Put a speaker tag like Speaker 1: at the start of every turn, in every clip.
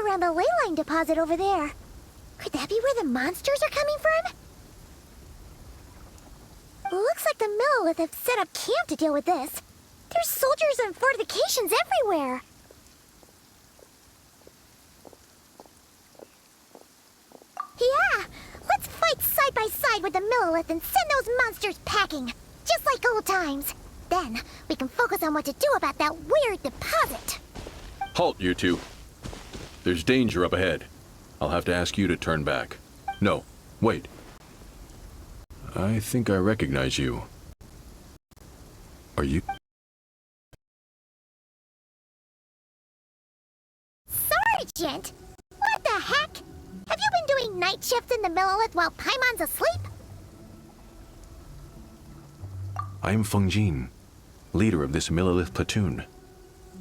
Speaker 1: around the leyline deposit over there. Could that be where the monsters are coming from? Looks like the Millelith have set up camp to deal with this. There's soldiers and fortifications everywhere. Yeah, let's fight side by side with the Millelith and send those monsters packing, just like old times. Then, we can focus on what to do about that weird deposit.
Speaker 2: Halt, you two. There's danger up ahead. I'll have to ask you to turn back. No, wait. I think I recognize you. Are you?
Speaker 1: Sergeant? What the heck? Have you been doing night shifts in the Millelith while Paimon's asleep?
Speaker 2: I'm Feng Jin, leader of this Millelith platoon.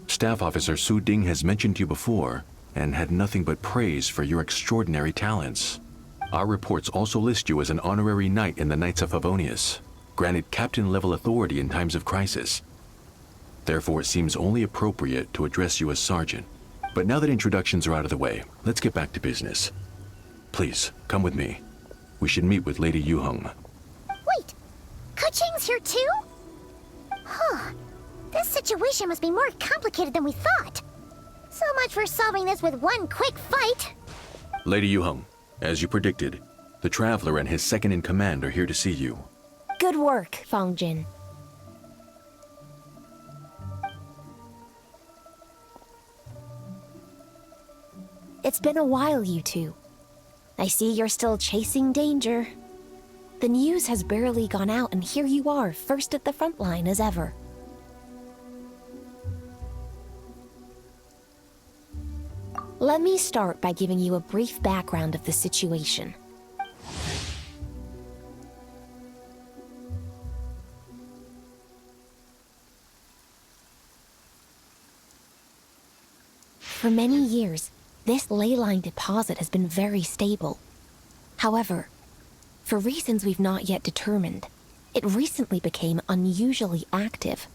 Speaker 2: Staff Officer Su Ding has mentioned you before and had nothing but praise for your extraordinary talents. Our reports also list you as an honorary knight in the Knights of Favonius, granted captain-level authority in times of crisis. Therefore, it seems only appropriate to address you as Sergeant. But now that introductions are out of the way, let's get back to business. Please, come with me. We should meet with Lady Yuheng.
Speaker 1: Wait, Keqing's here too? Huh. This situation must be more complicated than we thought. So much for solving this with one quick fight.
Speaker 2: Lady Yuheng, as you predicted, the Traveler and his second-in-command are here to see you.
Speaker 3: Good work, Feng Jin. It's been a while, you two. I see you're still chasing danger. The news has barely gone out, and here you are, first at the front line as ever. Let me start by giving you a brief background of the situation. For many years, this leyline deposit has been very stable. However, for reasons we've not yet determined, it recently became unusually active,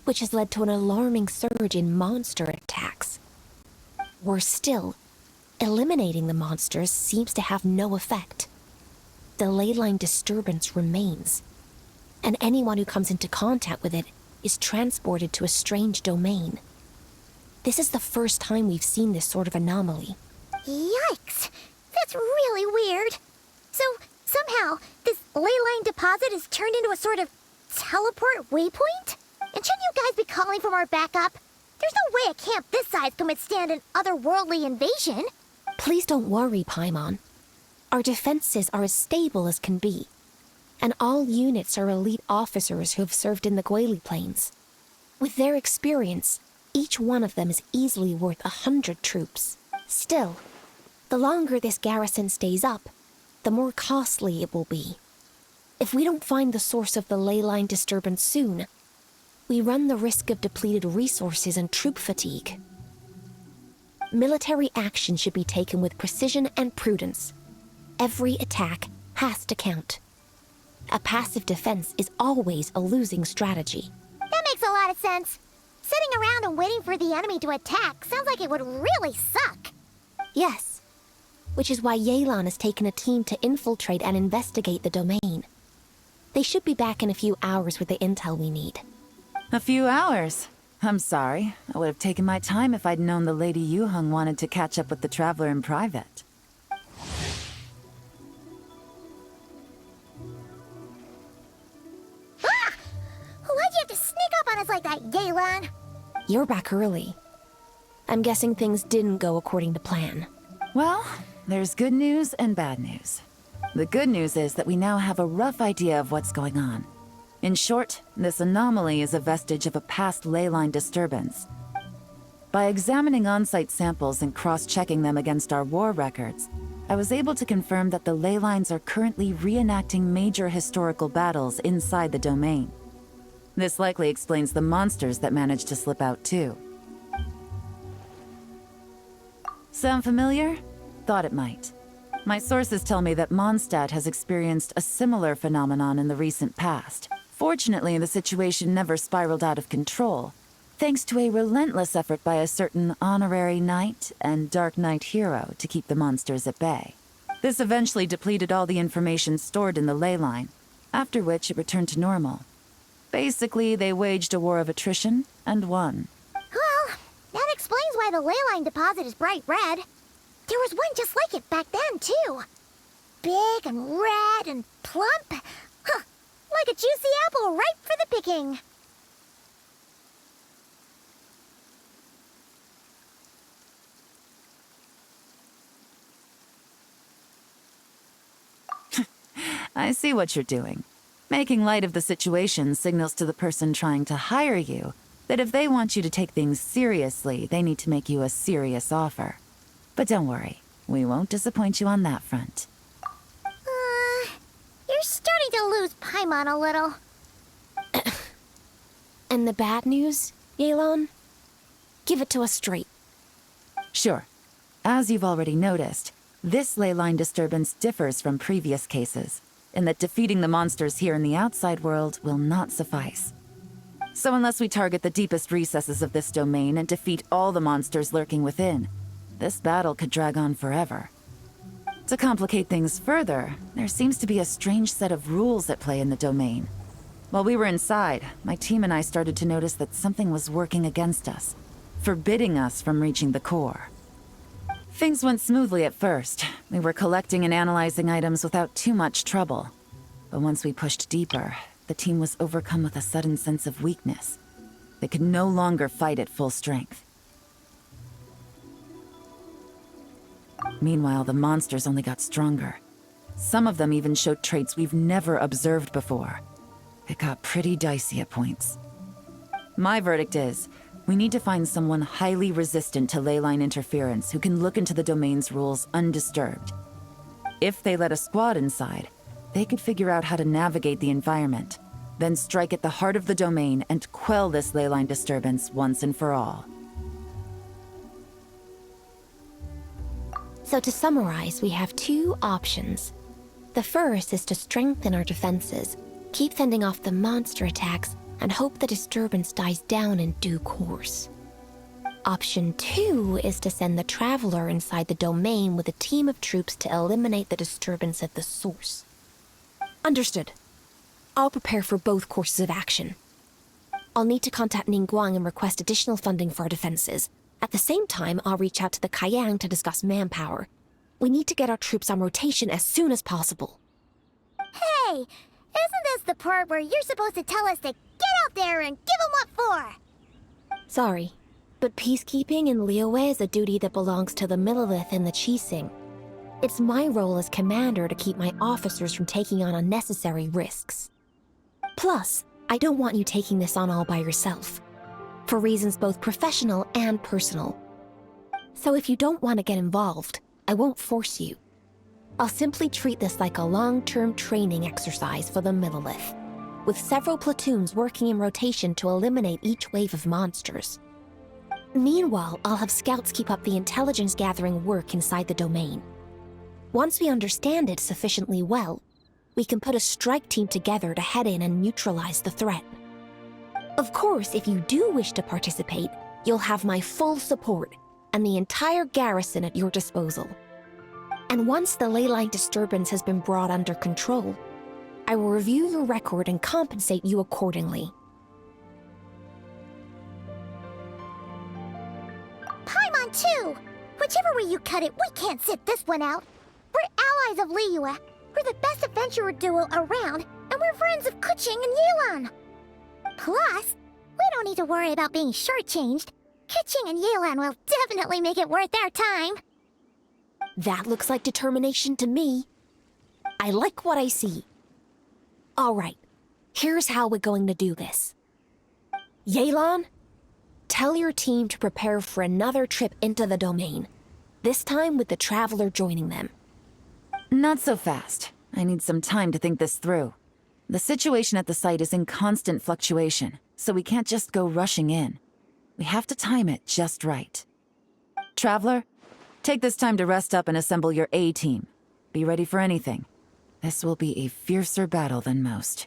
Speaker 3: which has led to an alarming surge in monster attacks. Worse still, eliminating the monsters seems to have no effect. The leyline disturbance remains, and anyone who comes into contact with it is transported to a strange domain. This is the first time we've seen this sort of anomaly.
Speaker 1: Yikes! That's really weird. So, somehow, this leyline deposit is turned into a sort of teleport waypoint? And shouldn't you guys be calling for more backup? There's no way a camp this size can withstand an otherworldly invasion.
Speaker 3: Please don't worry, Paimon. Our defenses are as stable as can be, and all units are elite officers who have served in the Guili Plains. With their experience, each one of them is easily worth 100 troops. Still, the longer this garrison stays up, the more costly it will be. If we don't find the source of the leyline disturbance soon, we run the risk of depleted resources and troop fatigue. Military action should be taken with precision and prudence. Every attack has to count. A passive defense is always a losing strategy.
Speaker 1: That makes a lot of sense. Sitting around and waiting for the enemy to attack sounds like it would really suck.
Speaker 3: Yes, which is why Yelan has taken a team to infiltrate and investigate the domain. They should be back in a few hours with the intel we need.
Speaker 4: A few hours? I'm sorry. I would have taken my time if I'd known the Lady Yuheng wanted to catch up with the Traveler in private.
Speaker 1: Ah! Why'd you have to sneak up on us like that, Yelan?
Speaker 3: You're back early. I'm guessing things didn't go according to plan.
Speaker 4: Well, there's good news and bad news. The good news is that we now have a rough idea of what's going on. In short, this anomaly is a vestige of a past leyline disturbance. By examining on-site samples and cross-checking them against our war records, I was able to confirm that the ley lines are currently reenacting major historical battles inside the domain. This likely explains the monsters that managed to slip out too. Sound familiar? Thought it might. My sources tell me that Mondstadt has experienced a similar phenomenon in the recent past. Fortunately, the situation never spiraled out of control, thanks to a relentless effort by a certain honorary knight and Dark Knight hero to keep the monsters at bay. This eventually depleted all the information stored in the ley line, after which it returned to normal. Basically, they waged a war of attrition and won.
Speaker 1: Well, that explains why the ley line deposit is bright red. There was one just like it back then, too. Big and red and plump. Huh, like a juicy apple ripe for the picking.
Speaker 4: I see what you're doing. Making light of the situation signals to the person trying to hire you that if they want you to take things seriously, they need to make you a serious offer. But don't worry, we won't disappoint you on that front.
Speaker 1: You're starting to lose Paimon a little.
Speaker 3: And the bad news, Yelan? Give it to us straight.
Speaker 4: Sure. As you've already noticed, this ley line disturbance differs from previous cases, in that defeating the monsters here in the outside world will not suffice. So unless we target the deepest recesses of this domain and defeat all the monsters lurking within, this battle could drag on forever. To complicate things further, there seems to be a strange set of rules at play in the domain. While we were inside, my team and I started to notice that something was working against us, forbidding us from reaching the core. Things went smoothly at first. We were collecting and analyzing items without too much trouble. But once we pushed deeper, the team was overcome with a sudden sense of weakness. They could no longer fight at full strength. Meanwhile, the monsters only got stronger. Some of them even showed traits we've never observed before. It got pretty dicey at points. My verdict is, we need to find someone highly resistant to ley line interference who can look into the domain's rules undisturbed. If they let a squad inside, they could figure out how to navigate the environment, then strike at the heart of the domain and quell this ley line disturbance once and for all.
Speaker 3: So to summarize, we have two options. The first is to strengthen our defenses, keep fending off the monster attacks, and hope the disturbance dies down in due course. Option 2 is to send the Traveler inside the domain with a team of troops to eliminate the disturbance at the source. Understood. I'll prepare for both courses of action. I'll need to contact Ningguang and request additional funding for our defenses. At the same time, I'll reach out to the Keqing to discuss manpower. We need to get our troops on rotation as soon as possible.
Speaker 1: Hey, isn't this the part where you're supposed to tell us to get out there and give 'em what for?
Speaker 3: Sorry, but peacekeeping in Liyue is a duty that belongs to the Millelith and the Keqing. It's my role as commander to keep my officers from taking on unnecessary risks. Plus, I don't want you taking this on all by yourself, for reasons both professional and personal. So if you don't want to get involved, I won't force you. I'll simply treat this like a long-term training exercise for the Millelith, with several platoons working in rotation to eliminate each wave of monsters. Meanwhile, I'll have scouts keep up the intelligence-gathering work inside the domain. Once we understand it sufficiently well, we can put a strike team together to head in and neutralize the threat. Of course, if you do wish to participate, you'll have my full support and the entire garrison at your disposal. And once the ley line disturbance has been brought under control, I will review your record and compensate you accordingly.
Speaker 1: Paimon too! Whichever way you cut it, we can't sit this one out. We're allies of Liyue. We're the best adventurer duo around, and we're friends of Keqing and Yelan. Plus, we don't need to worry about being shortchanged. Keqing and Yelan will definitely make it worth our time.
Speaker 3: That looks like determination to me. I like what I see. All right, here's how we're going to do this. Yelan, tell your team to prepare for another trip into the domain, this time with the Traveler joining them.
Speaker 4: Not so fast. I need some time to think this through. The situation at the site is in constant fluctuation, so we can't just go rushing in. We have to time it just right. Traveler, take this time to rest up and assemble your A-team. Be ready for anything. This will be a fiercer battle than most.